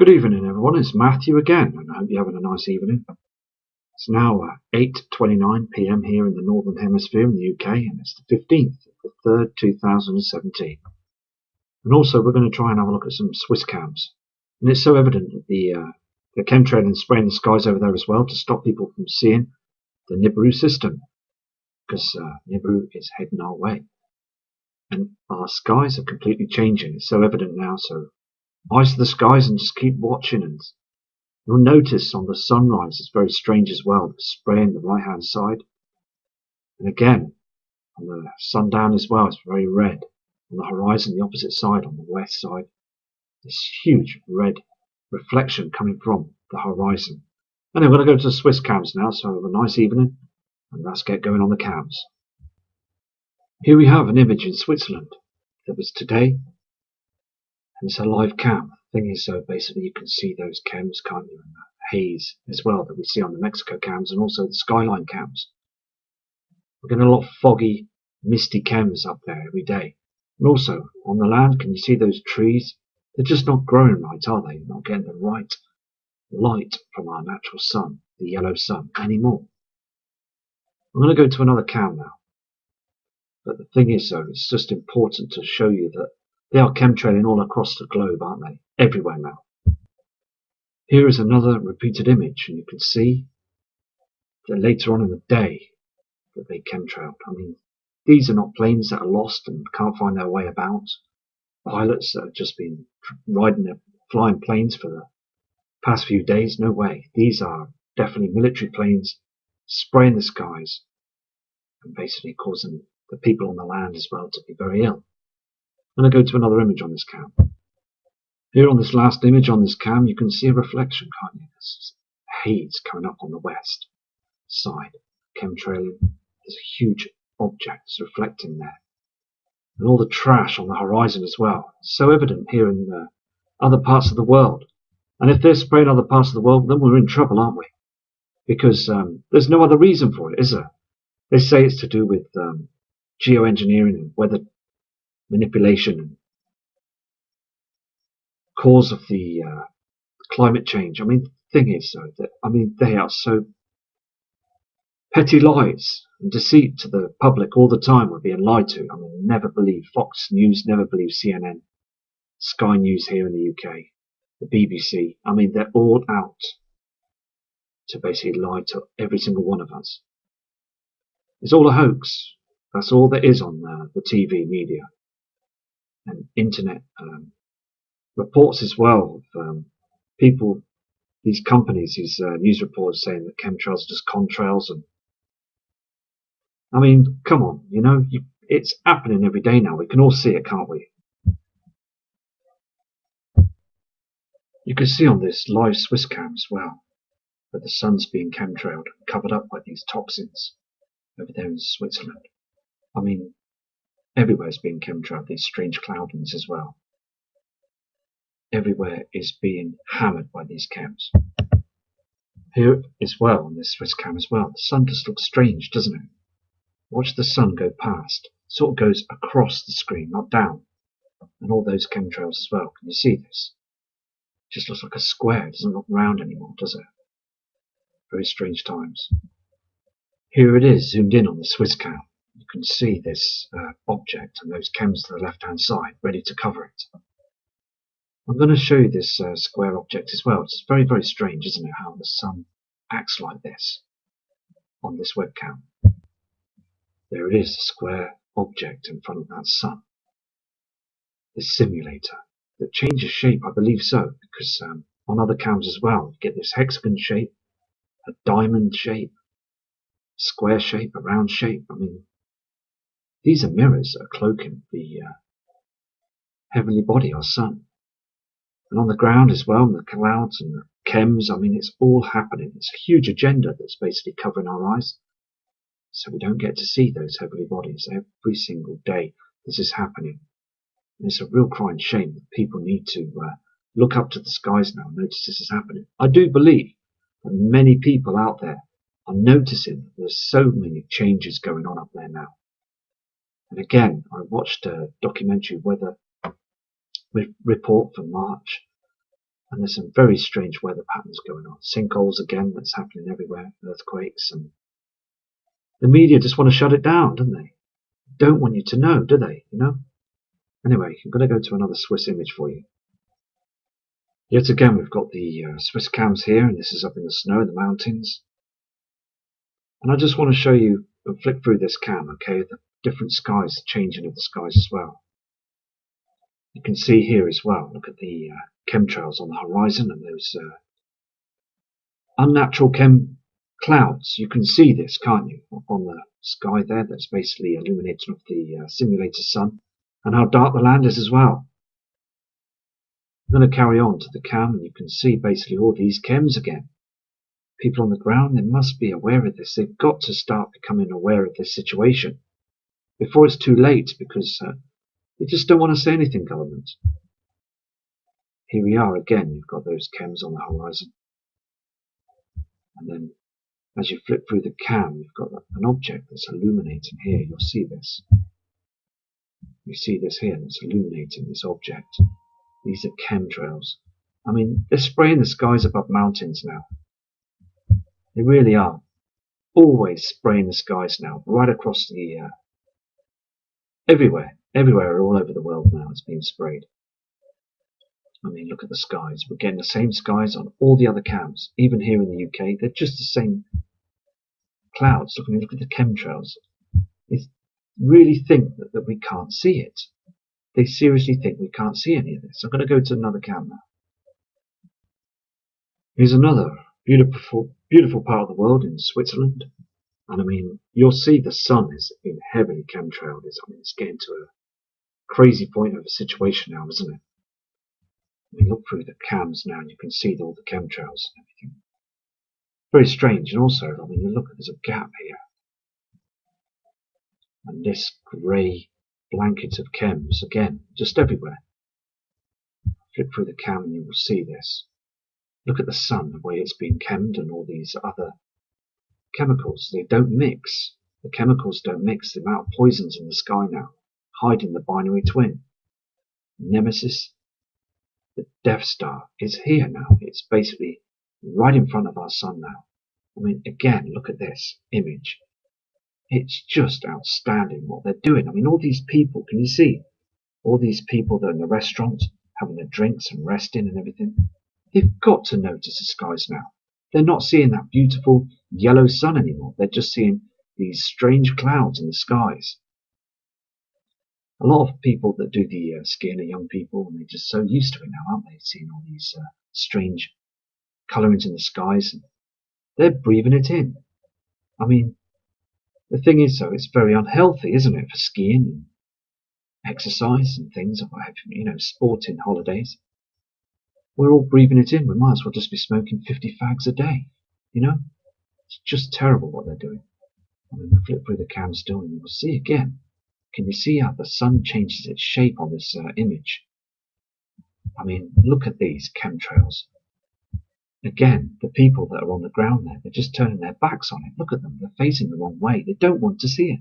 Good evening, everyone. It's Matthew again, and I hope you're having a nice evening. It's now 8:29 p.m. here in the Northern Hemisphere in the UK, and it's the 15th of the 3rd, 2017. And also, we're going to try and have a look at some Swiss cams. And it's so evident that the chemtrail and spraying the skies over there as well to stop people from seeing the Nibiru system, because Nibiru is heading our way. And our skies are completely changing. It's so evident now, so eyes to the skies and just keep watching, and you'll notice on the sunrise it's very strange as well, the spray on the right hand side, and again on the sundown as well, it's very red. On the horizon, the opposite side, on the west side, this huge red reflection coming from the horizon. And I'm going to go to the Swiss cams now, so have a nice evening, and let's get going on the cams. Here we have an image in Switzerland that was today. And it's a live cam. The thing is, so basically you can see those cams, can't you, and the haze as well that we see on the Mexico cams and also the skyline cams. We're getting a lot of foggy, misty cams up there every day. And also on the land, can you see those trees? They're just not growing right, are they? Not getting the right light from our natural sun, the yellow sun, anymore. I'm going to go to another cam now. But the thing is, though, it's just important to show you that they are chemtrailing all across the globe, aren't they? Everywhere now. Here is another repeated image, and you can see that later on in the day that they chemtrailed. I mean, these are not planes that are lost and can't find their way about. Pilots that have just been riding their flying planes for the past few days. No way. These are definitely military planes spraying the skies and basically causing the people on the land as well to be very ill. I'm going to go to another image on this cam. Here on this last image on this cam, you can see a reflection, can't you? There's haze coming up on the west side, chemtrailing. There's a huge object that's reflecting there. And all the trash on the horizon as well. It's so evident here in other parts of the world. And if they're spraying other parts of the world, then we're in trouble, aren't we? Because there's no other reason for it, is there? They say it's to do with geoengineering and weather manipulation and cause of the climate change. I mean, the thing is, though, that they are so petty lies and deceit to the public all the time. We're being lied to. I mean, never believe Fox News, never believe CNN, Sky News here in the UK, the BBC. I mean, they're all out to basically lie to every single one of us. It's all a hoax. That's all there is on the TV media and internet reports as well of people, these companies, these news reports saying that chemtrails are just contrails. And I mean, come on, you know, it's happening every day now. We can all see it, can't we? You can see on this live Swiss cam as well that the sun's being chemtrailed, covered up by these toxins over there in Switzerland. I mean, everywhere's being chemtrailed, these strange cloudings as well. Everywhere is being hammered by these cams. Here as well, on this Swiss cam as well, the sun just looks strange, doesn't it? Watch the sun go past. It sort of goes across the screen, not down. And all those chemtrails as well. Can you see this? It just looks like a square. It doesn't look round anymore, does it? Very strange times. Here it is, zoomed in on the Swiss cam. You can see this object and those chems to the left-hand side, ready to cover it. I'm going to show you this square object as well. It's very, very strange, isn't it, how the sun acts like this on this webcam. There it is, a square object in front of that sun. This simulator that changes shape, I believe so, because on other cams as well, you get this hexagon shape, a diamond shape, square shape, a round shape. I mean, these are mirrors that are cloaking the heavenly body, our sun. And on the ground as well, and the clouds and the chems, I mean, it's all happening. It's a huge agenda that's basically covering our eyes. So we don't get to see those heavenly bodies every single day. This is happening. And it's a real crying shame that people need to look up to the skies now and notice this is happening. I do believe that many people out there are noticing that there's so many changes going on up there now. And again, I watched a documentary weather report for March, And there's some very strange weather patterns going on. Sinkholes again, that's happening everywhere, earthquakes, and the media just want to shut it down, don't they? Don't want you to know, do they? You know? Anyway, I'm going to go to another Swiss image for you. Yet again, we've got the Swiss cams here, and this is up in the snow in the mountains. And I just want to show you and flick through this cam, okay, the different skies, the changing of the skies as well. You can see here as well, look at the chemtrails on the horizon and those unnatural clouds. You can see this, can't you, on the sky there, that's basically illuminating of the simulated sun, and how dark the land is as well. I'm going to carry on to the cam, and you can see basically all these chems again. People on the ground, they must be aware of this. They've got to start becoming aware of this situation before it's too late, because they just don't want to say anything, government. Here we are again, you've got those chems on the horizon. And then as you flip through the cam, you've got an object that's illuminating here. You'll see this. You see this here, that's illuminating this object. These are chemtrails. I mean, they're spraying the skies above mountains now. They really are. Always spraying the skies now, right across the, everywhere, all over the world now it's being sprayed. I mean, look at the skies. We're getting the same skies on all the other cams. Even here in the UK, they're just the same clouds. Look at the chemtrails. They really think that we can't see it. They seriously think we can't see any of this. I'm going to go to another cam now. Here's another beautiful part of the world in Switzerland. And I mean, you'll see the sun has been heavily chemtrailed. I mean, it's getting to a crazy point of a situation now, isn't it? I mean, look through the cams now and you can see all the chemtrails and everything. Very strange. And also, I mean, you look, there's a gap here. And this grey blanket of chems, again, just everywhere. Flip through the cam and you will see this. Look at the sun, the way it's been chemmed, and all these other chemicals. They don't mix. The chemicals don't mix. The amount of poisons in the sky now, hiding the binary twin. Nemesis, the Death Star, is here now. It's basically right in front of our sun now. I mean, again, look at this image. It's just outstanding what they're doing. I mean, all these people, can you see? All these people that are in the restaurant, having their drinks and resting and everything. They've got to notice the skies now. They're not seeing that beautiful yellow sun anymore. They're just seeing these strange clouds in the skies. A lot of people that do the skiing are young people, and they're just so used to it now, aren't they? Seeing all these strange colourings in the skies. They're breathing it in. I mean, the thing is, though, it's very unhealthy, isn't it, for skiing and exercise and things, you know, sporting holidays. We're all breathing it in. We might as well just be smoking 50 fags a day, you know? It's just terrible what they're doing. I mean, we flip through the cam still and you'll see again. Can you see how the sun changes its shape on this image? I mean, look at these chemtrails. Again, the people that are on the ground there, they're just turning their backs on it. Look at them. They're facing the wrong way. They don't want to see it.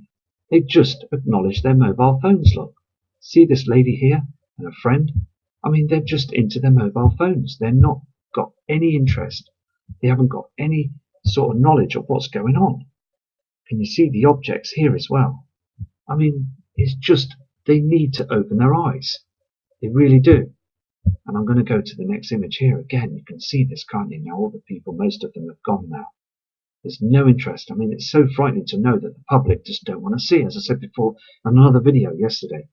They just acknowledge their mobile phones, look. See this lady here and a friend? I mean, they're just into their mobile phones. They're not got any interest. They haven't got any sort of knowledge of what's going on. Can you see the objects here as well? I mean, it's just, they need to open their eyes. They really do. And I'm going to go to the next image here. Again, you can see this, can't you? Now all the people, most of them have gone now. There's no interest. I mean, it's so frightening to know that the public just don't want to see. As I said before in another video yesterday,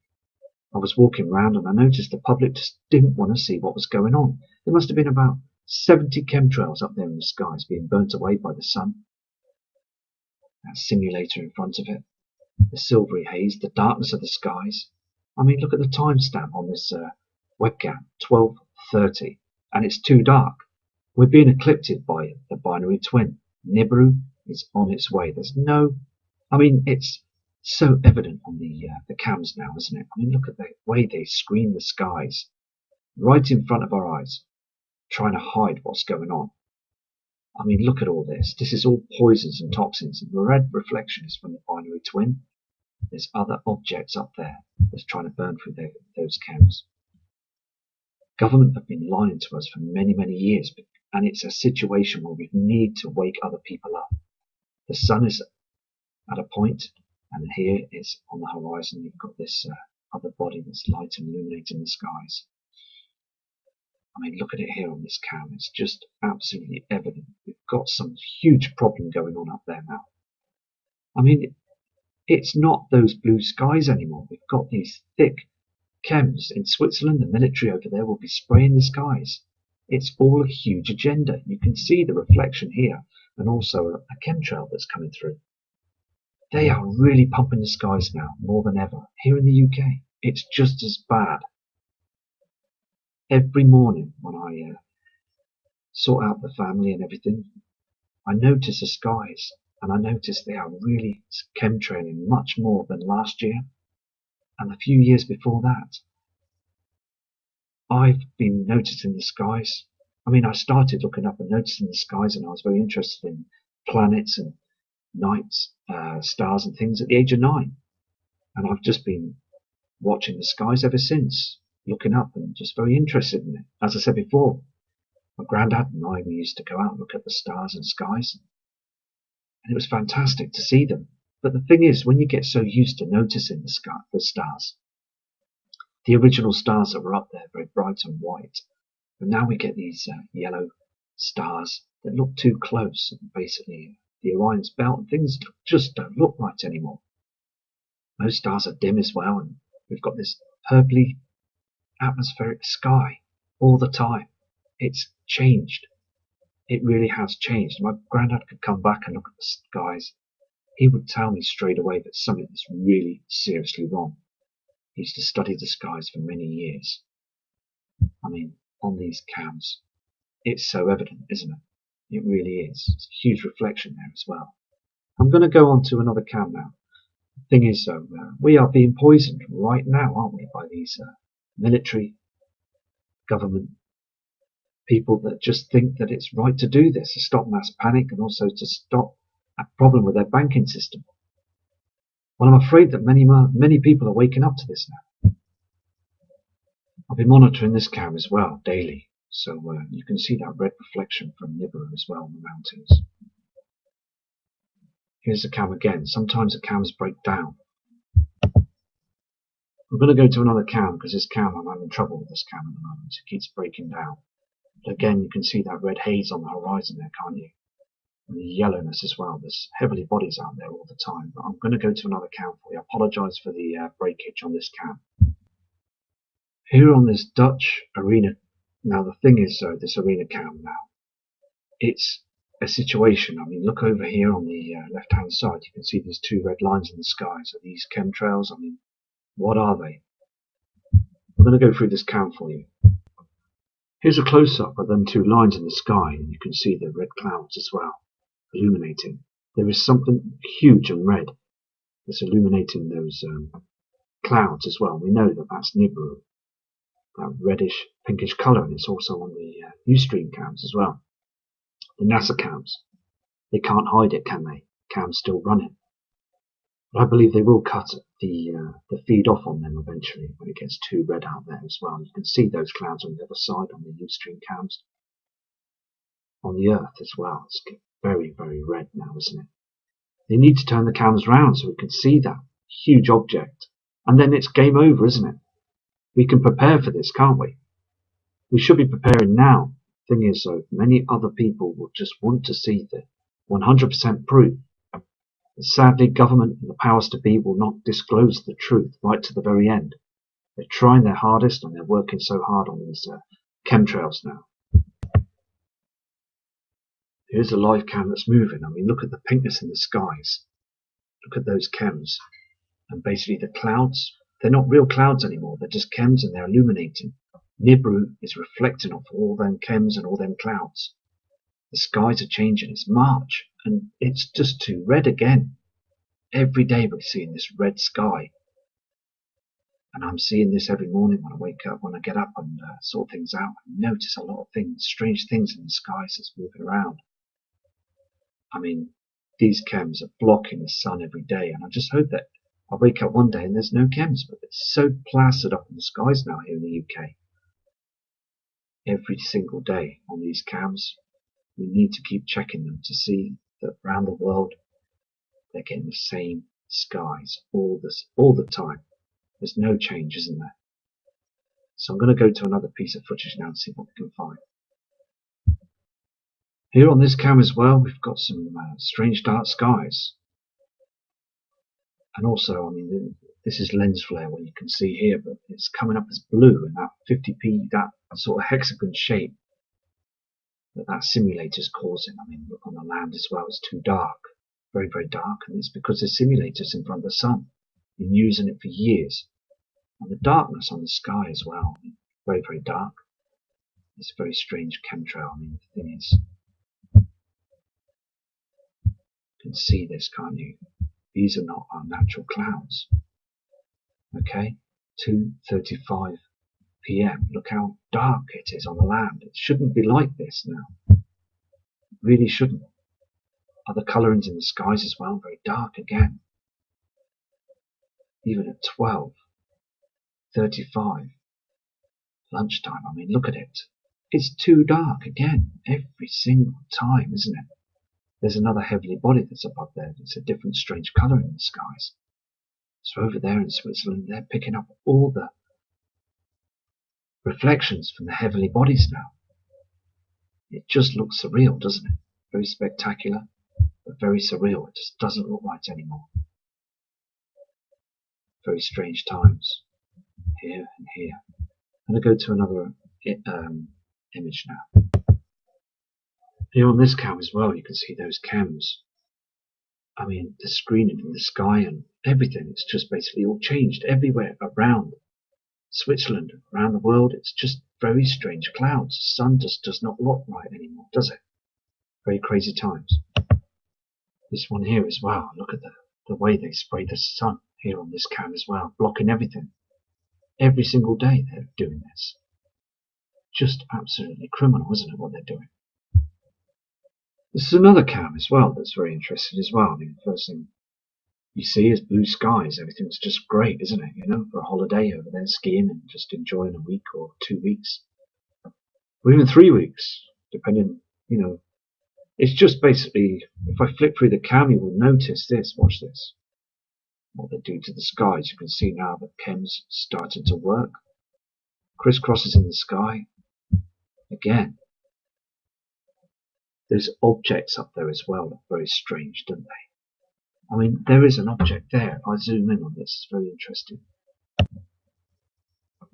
I was walking around and I noticed the public just didn't want to see what was going on. There must have been about 70 chemtrails up there in the skies being burnt away by the sun. That simulator in front of it. The silvery haze, the darkness of the skies. I mean, look at the timestamp on this webcam, 12:30, and it's too dark. We're being eclipsed by the binary twin. Nibiru is on its way. There's no, I mean, it's so evident on the cams now, isn't it? I mean, look at the way they screen the skies right in front of our eyes, trying to hide what's going on. I mean, look at all this. This is all poisons and toxins. And the red reflection is from the binary twin. There's other objects up there that's trying to burn through those cams. Government have been lying to us for many, many years, and it's a situation where we need to wake other people up. The sun is at a point, and here is on the horizon. You've got this other body that's light and illuminating the skies. I mean, look at it here on this cam. It's just absolutely evident. We've got some huge problem going on up there now. I mean, it's not those blue skies anymore. We've got these thick chems. In Switzerland, the military over there will be spraying the skies. It's all a huge agenda. You can see the reflection here, and also a chemtrail that's coming through. They are really pumping the skies now, more than ever. Here in the UK, it's just as bad. Every morning when I sort out the family and everything, I notice the skies, and I notice they are really chemtrailing much more than last year and a few years before that. I've been noticing the skies. I mean, I started looking up and noticing the skies, and I was very interested in planets and nights, stars and things at the age of 9. And I've just been watching the skies ever since, looking up and just very interested in it. As I said before, my granddad and I, we used to go out and look at the stars and skies, and it was fantastic to see them. But the thing is, when you get so used to noticing the stars, the original stars that were up there, very bright and white, and now we get these yellow stars that look too close, and basically the Orion's belt and things just don't look right anymore. Most stars are dim as well, and we've got this purpley atmospheric sky all the time. It's changed. It really has changed. My granddad could come back and look at the skies. He would tell me straight away that something is really seriously wrong. He used to study the skies for many years. I mean, on these cams, it's so evident, isn't it? It really is. It's a huge reflection there as well. I'm going to go on to another cam now. The thing is, though, we are being poisoned right now, aren't we, by these military, government people that just think that it's right to do this, to stop mass panic and also to stop a problem with their banking system. Well, I'm afraid that many people are waking up to this now. I've been monitoring this cam as well daily, so you can see that red reflection from Nibiru as well in the mountains. Here's the cam again. Sometimes the cams break down. I'm going to go to another cam because this cam, I'm having trouble with this cam at the moment. It keeps breaking down. But again, you can see that red haze on the horizon there, can't you? And the yellowness as well. There's heavily bodies out there all the time. But I'm going to go to another cam for you. I apologise for the breakage on this cam. Here on this Dutch arena. Now the thing is, this arena cam now, it's a situation. I mean, look over here on the left-hand side. You can see these two red lines in the sky. So these chemtrails, I mean, what are they? I'm going to go through this cam for you. Here's a close-up of them two lines in the sky, and you can see the red clouds as well, illuminating. There is something huge and red that's illuminating those clouds as well. We know that that's Nibiru, that reddish, pinkish colour, and it's also on the Ustream cams as well. The NASA cams, they can't hide it, can they? Cam's still running. But I believe they will cut the feed off on them eventually when it gets too red out there as well. You can see those clouds on the other side on the Ustream cams. On the Earth as well. It's very, very red now, isn't it? They need to turn the cams round so we can see that huge object. And then it's game over, isn't it? We can prepare for this, can't we? We should be preparing now. Thing is, though, many other people will just want to see the 100% proof. Sadly, government and the powers to be will not disclose the truth right to the very end. They're trying their hardest and they're working so hard on these chemtrails now. Here's a live cam that's moving. I mean, look at the pinkness in the skies. Look at those chems. And basically the clouds, they're not real clouds anymore. They're just chems and they're illuminating. Nibiru is reflecting off all them chems and all them clouds. The skies are changing. It's March and it's just too red again. Every day we're seeing this red sky. And I'm seeing this every morning when I wake up, when I get up and sort things out. I notice a lot of things, strange things in the skies that's moving around. I mean, these chems are blocking the sun every day. And I just hope that I wake up one day and there's no chems. But it's so plastered up in the skies now here in the UK. every single day on these cams. We need to keep checking them to see that around the world they're getting the same skies all the time. There's no change, isn't there? So I'm going to go to another piece of footage now and see what we can find. Here on this cam as well, we've got some strange dark skies. And also, I mean, this is lens flare, what you can see here, but it's coming up as blue in that 50p, that sort of hexagon shape that simulator's causing. I mean, look on the land as well, it's too dark, very, very dark, and it's because the simulator's in front of the sun. Been using it for years. And the darkness on the sky as well, I mean, very, very dark. It's a very strange chemtrail. I mean, the thing is, you can see this, can't you? These are not our natural clouds. Okay, 2:35 p.m. Look how dark it is on the land. It shouldn't be like this now. It really shouldn't. Other colourings in the skies as well, very dark again. Even at 12:35 lunchtime, I mean, look at it. It's too dark again, every single time, isn't it? There's another heavenly body that's above there. It's a different strange colour in the skies. So over there in Switzerland, they're picking up all the reflections from the heavenly bodies now. It just looks surreal, doesn't it? Very spectacular, but very surreal. It just doesn't look right anymore. Very strange times, here and here. I'm going to go to another image now. Here on this cam as well, you can see those cams. I mean, the screening in the sky and everything, it's just basically all changed everywhere around Switzerland, around the world. It's just very strange clouds. The sun just does not look right anymore, does it? Very crazy times. This one here as well, look at the way they spray the sun here on this cam as well, blocking everything. Every single day they're doing this. Just absolutely criminal, isn't it, what they're doing? This is another cam as well that's very interesting as well. I mean, the first thing you see is blue skies. Everything's just great, isn't it? You know, for a holiday over there skiing and just enjoying a week or 2 weeks. Or even 3 weeks, depending, you know. It's just basically, if I flick through the cam, you will notice this. Watch this. What they do to the skies. You can see now that chem's started to work. Crisscrosses in the sky. Again. There's objects up there as well that are very strange, don't they? I mean, there is an object there. If I zoom in on this, it's very interesting.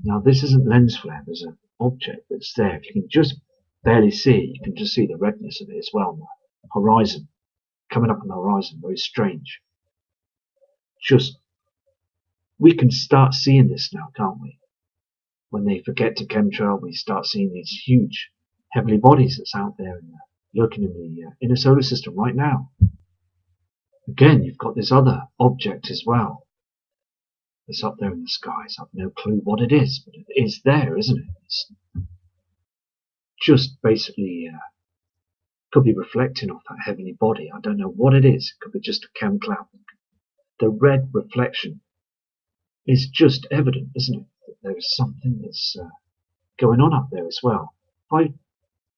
Now, this isn't lens flare. There's an object that's there. If you can just barely see it, you can just see the redness of it as well on the horizon. Coming up on the horizon, very strange. Just, we can start seeing this now, can't we? When they forget to chemtrail, we start seeing these huge heavenly bodies that's out there and lurking in the inner solar system right now. Again, you've got this other object as well that's up there in the skies. I've no clue what it is, but it is there, isn't it? It's just basically could be reflecting off that heavenly body. I don't know what it is. It could be just a chem cloud. The red reflection is just evident, isn't it? That there is something that's going on up there as well. If I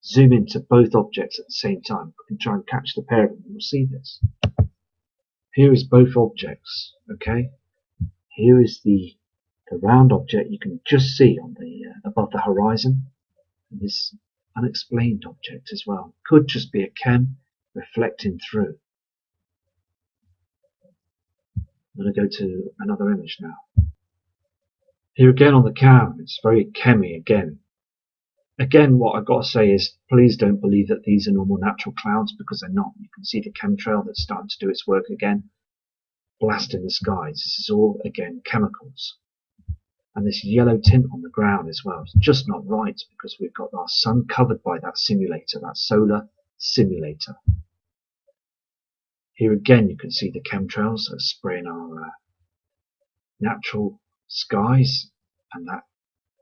zoom into both objects at the same time, I can try and catch the pair of them. You'll see this. Here is both objects, okay? Here is the round object you can just see on the above the horizon. And this unexplained object as well. Could just be a chem reflecting through. I'm going to go to another image now. Here again on the cam, it's very chemy again. Again, what I've got to say is, please don't believe that these are normal natural clouds, because they're not. You can see the chemtrail that's starting to do its work again, blasting the skies. This is all, again, chemicals. And this yellow tint on the ground as well. It's just not right, because we've got our sun covered by that simulator, that solar simulator. Here again, you can see the chemtrails that are spraying our natural skies, and that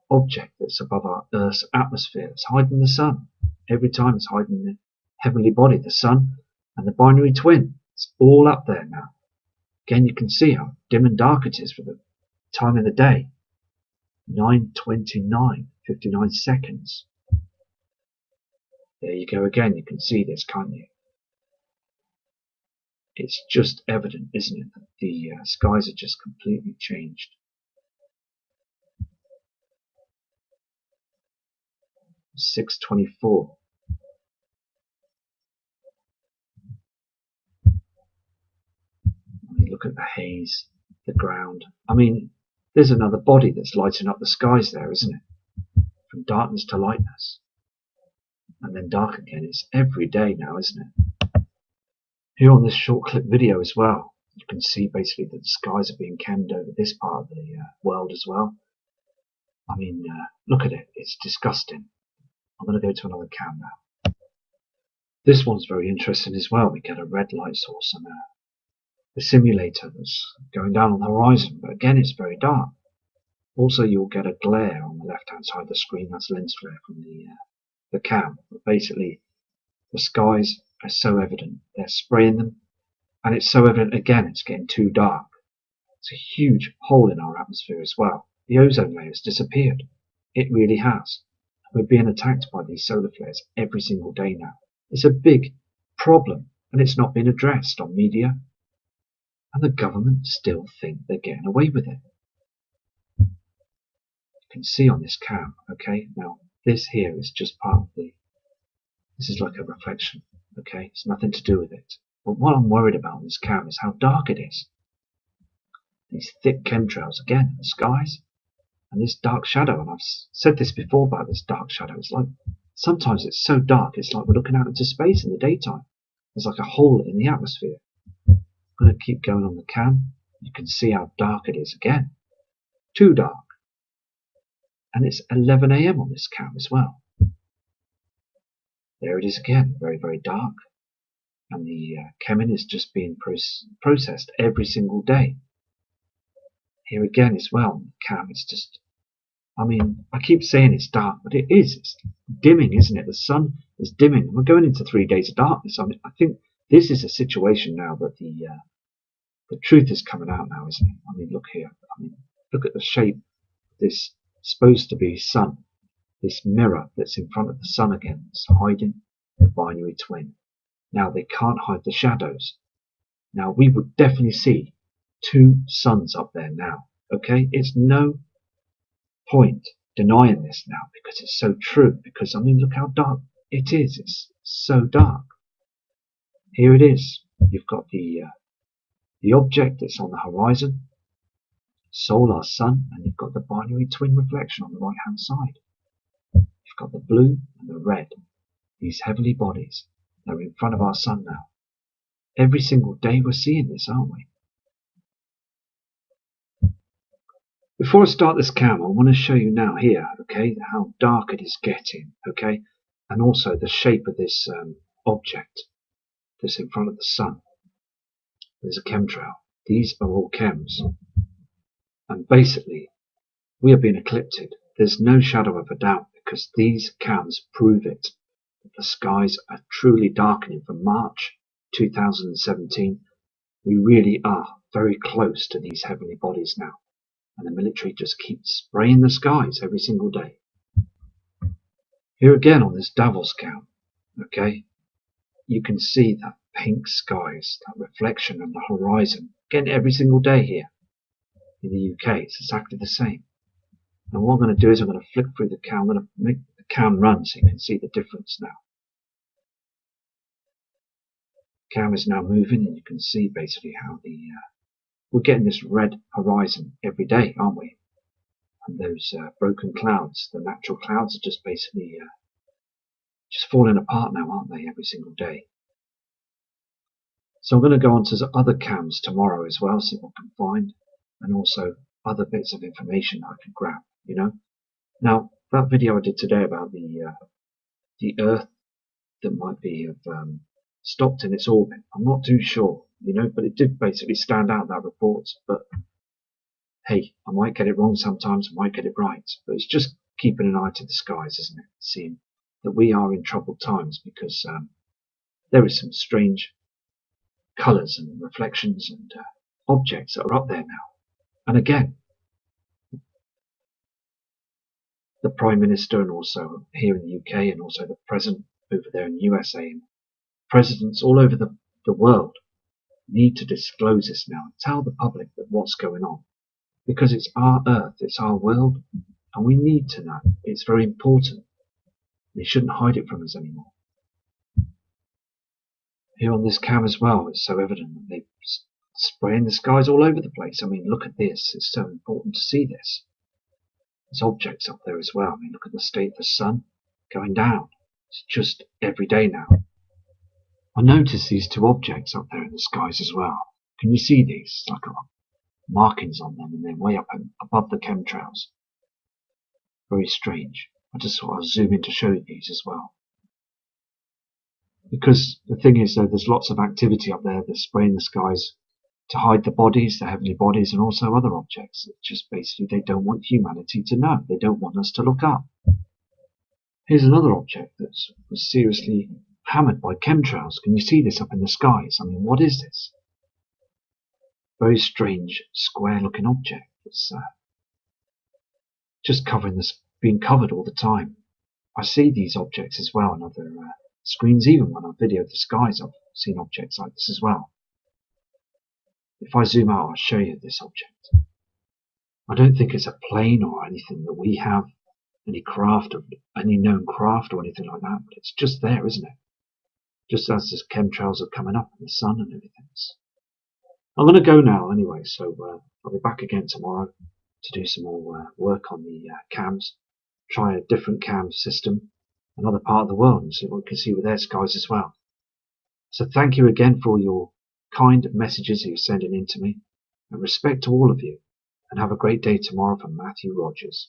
object that's above our Earth's atmosphere. It's hiding the sun. Every time it's hiding the heavenly body, the sun, and the binary twin. It's all up there now. Again, you can see how dim and dark it is for the time of the day. 9:29, 59 seconds. There you go again, you can see this, can't you? It's just evident, isn't it, that the skies are just completely changed. 6:24. Look at the haze, the ground. I mean, there's another body that's lighting up the skies there, isn't it? From darkness to lightness. And then dark again. It's every day now, isn't it? Here on this short clip video as well, you can see basically that the skies are being chemmed over this part of the world as well. I mean, look at it. It's disgusting. I'm going to go to another cam now. This one's very interesting as well. We get a red light source and the simulator that's going down on the horizon, but again it's very dark. Also you'll get a glare on the left hand side of the screen, that's lens flare from the cam. But basically the skies are so evident, they're spraying them, and it's so evident again it's getting too dark. It's a huge hole in our atmosphere as well. The ozone layer has disappeared. It really has. We're being attacked by these solar flares every single day now. It's a big problem and it's not been addressed on media. And the government still think they're getting away with it. You can see on this cam, okay, now this here is just part of this is like a reflection, okay, it's nothing to do with it. But what I'm worried about on this cam is how dark it is. These thick chemtrails again in the skies, and this dark shadow, and I've said this before about this dark shadow, it's like, sometimes it's so dark, it's like we're looking out into space in the daytime. There's like a hole in the atmosphere. I'm going to keep going on the cam. You can see how dark it is again. Too dark. And it's 11 AM on this cam as well. There it is again, very, very dark. And the chemin is just being processed every single day. Here again as well, the cam, it's just, I mean, I keep saying it's dark, but it is. It's dimming, isn't it? The sun is dimming. We're going into 3 days of darkness. I mean, I think this is a situation now that the truth is coming out now, isn't it? I mean, look here. I mean, look at the shape of this supposed to be sun. This mirror that's in front of the sun again. It's hiding the binary twin. Now they can't hide the shadows. Now we would definitely see two suns up there now. Okay? It's no point denying this now because it's so true. Because I mean, look how dark it is. It's so dark. Here it is. You've got the object that's on the horizon, solar sun, and you've got the binary twin reflection on the right hand side. You've got the blue and the red, these heavenly bodies that are in front of our sun now. Every single day we're seeing this, aren't we? Before I start this cam, I want to show you now here, okay, how dark it is getting, okay, and also the shape of this object that's in front of the sun. There's a chemtrail. These are all chems. And basically, we are being eclipsed. There's no shadow of a doubt because these cams prove it. The skies are truly darkening from March 2017. We really are very close to these heavenly bodies now. And the military just keeps spraying the skies every single day. Here again on this Davos cam, okay, you can see that pink skies, that reflection on the horizon, again every single day here. In the UK, it's exactly the same. And what I'm going to do is I'm going to flick through the cam. I'm going to make the cam run so you can see the difference now. The cam is now moving, and you can see basically how we're getting this red horizon every day, aren't we? And those broken clouds, the natural clouds, are just basically just falling apart now, aren't they? Every single day. So I'm going to go on to other cams tomorrow as well, see what I can find, and also other bits of information that I can grab. You know. Now that video I did today about the Earth that might be stopped in its orbit, I'm not too sure, you know, but it did basically stand out, that report. But hey, I might get it wrong sometimes, I might get it right. But it's just keeping an eye to the skies, isn't it? Seeing that we are in troubled times because there is some strange colours and reflections and objects that are up there now. And again, the Prime Minister and also here in the UK and also the President over there in the USA, and presidents all over the world need to disclose this now and tell the public that what's going on, because it's our Earth, it's our world, and we need to know. It's very important. They shouldn't hide it from us anymore. Here on this cam as well, it's so evident that they're spraying the skies all over the place. I mean, look at this. It's so important to see this. There's objects up there as well. I mean, look at the state of the sun going down. It's just every day now. I noticed these two objects up there in the skies as well. Can you see these? It's like markings on them, and they're way up above the chemtrails. Very strange. I just thought I'll zoom in to show you these as well. Because the thing is, though, there's lots of activity up there. They're spraying the skies to hide the bodies, the heavenly bodies, and also other objects. It's just basically they don't want humanity to know. They don't want us to look up. Here's another object that was seriously hammered by chemtrails. Can you see this up in the skies? I mean, what is this? Very strange, square-looking object that's just covering this, being covered all the time. I see these objects as well on other screens. Even when I video the skies, I've seen objects like this as well. If I zoom out, I'll show you this object. I don't think it's a plane or anything that we have, any craft, or any known craft or anything like that, but it's just there, isn't it? Just as the chemtrails are coming up in the sun and everything. I'm going to go now anyway, so I'll be back again tomorrow to do some more work on the cams, try a different cam system, another part of the world, and see what we can see with their skies as well. So thank you again for all your kind messages that you're sending in to me, and respect to all of you, and have a great day tomorrow from Matthew Rogers.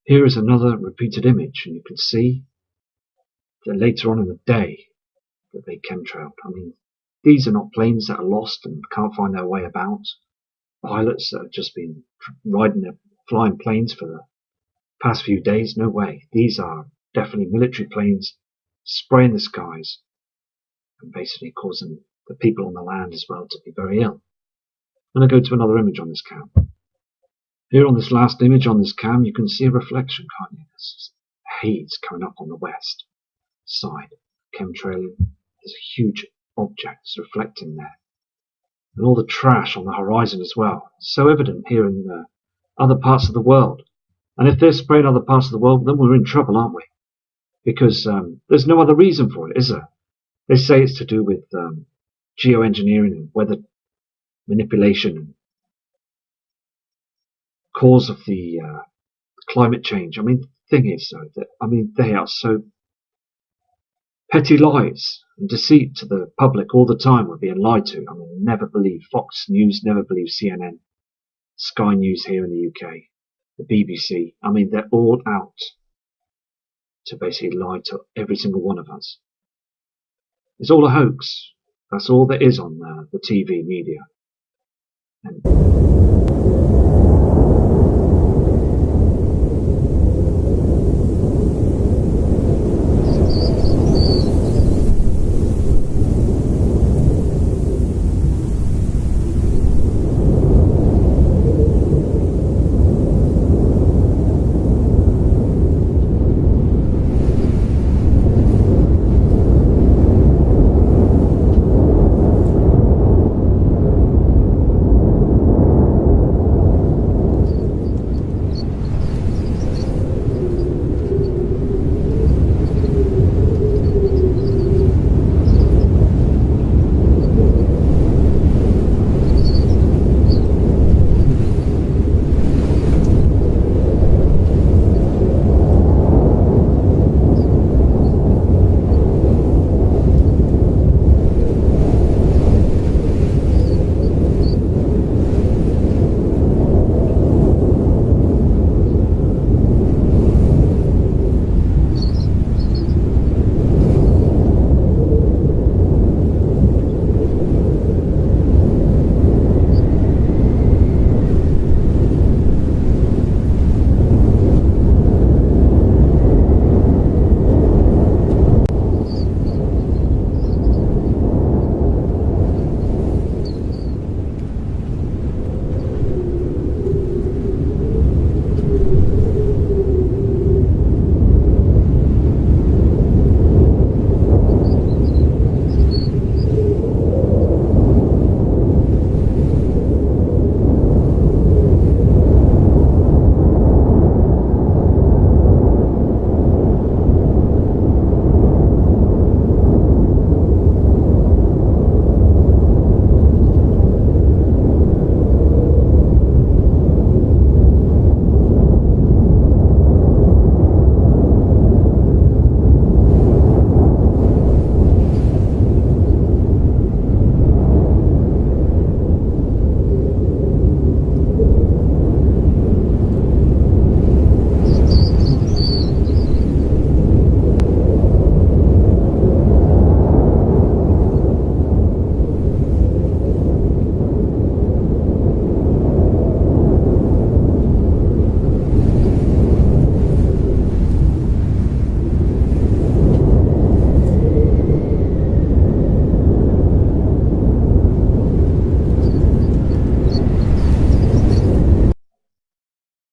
Here is another repeated image, and you can see that later on in the day that they chemtrailed. I mean, these are not planes that are lost and can't find their way about. Pilots that have just been riding their flying planes for the past few days. No way. These are definitely military planes spraying the skies and basically causing the people on the land as well to be very ill. I'm going to go to another image on this cam. Here on this last image on this cam, you can see a reflection, can't you? There's haze coming up on the west side, chemtrailing. There's a huge object that's reflecting there. And all the trash on the horizon as well. It's so evident here in other parts of the world. And if they're spraying other parts of the world, then we're in trouble, aren't we? Because there's no other reason for it, is there? They say it's to do with geoengineering and weather manipulation and cause of the climate change. I mean, the thing is, though, that they are so petty lies and deceit to the public all the time. We're being lied to. I mean, never believe Fox News, never believe CNN, Sky News here in the UK, the BBC. I mean, they're all out to basically lie to every single one of us. It's all a hoax. That's all there is on the TV media. And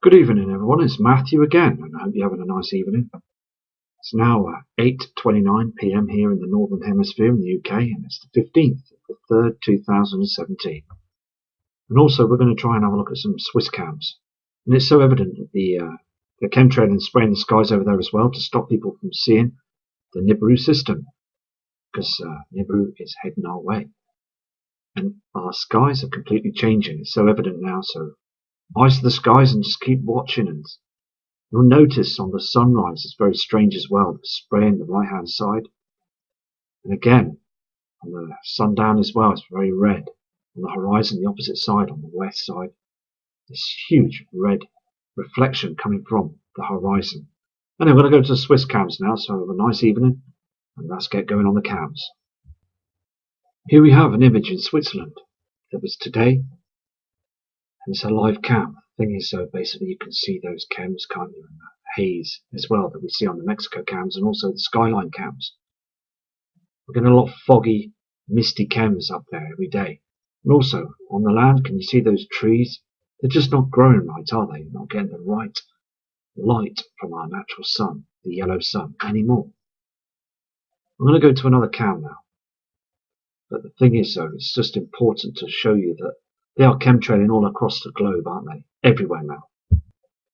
Good evening, everyone. It's Matthew again, and I hope you're having a nice evening. It's now 8:29 p.m. here in the Northern Hemisphere in the UK, and it's the 15th of the 3rd, 2017. And also, we're going to try and have a look at some Swiss cams. And it's so evident that the chemtrail and spraying the skies over there as well to stop people from seeing the Nibiru system, because Nibiru is heading our way. And our skies are completely changing. It's so evident now, so eyes to the skies and just keep watching. And you'll notice on the sunrise it's very strange as well, the spray on the right hand side, and again on the sundown as well, it's very red. On the horizon, the opposite side, on the west side, this huge red reflection coming from the horizon. And I'm going to go to the Swiss cams now, so have a nice evening, and let's get going on the cams. Here we have an image in Switzerland that was today, and it's a live cam. The thing is, so basically you can see those cams, can't you, and the haze as well that we see on the Mexico cams and also the skyline cams. We're getting a lot of foggy, misty cams up there every day. And also on the land, can you see those trees? They're just not growing right, are they? Not getting the right light from our natural sun, the yellow sun, anymore. I'm going to go to another cam now. But the thing is, though, it's just important to show you that they are chemtrailing all across the globe, aren't they? Everywhere now.